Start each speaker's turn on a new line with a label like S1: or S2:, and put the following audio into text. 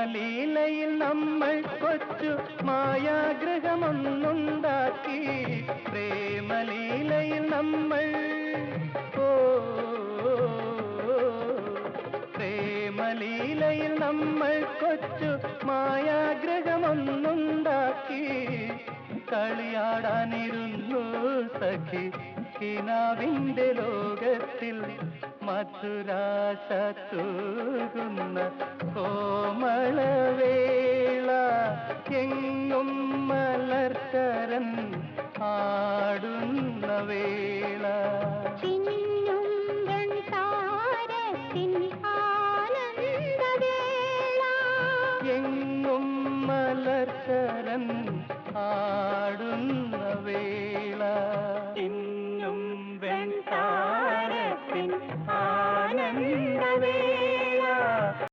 S1: പ്രേമലീലയിൽ നമ്മൾ കൊച്ചു മായാഗ്രഹമൊന്നുണ്ടാക്കി. പ്രേമലീലയിൽ നമ്മൾ ഓ പ്രേമലീലയിൽ നമ്മൾ കൊച്ചു മായാഗ്രഹമൊന്നുണ്ടാക്കി. കളിയാടാനിരുന്നു സഖി കിനാവിന്റെ ലോകത്തിൽ. മധുരാശ തൂകുന്ന കോമളവേള എങ്ങും മലർക്കരൻ ആടുന്ന വേള. എങ്ങും മലർക്കരൻ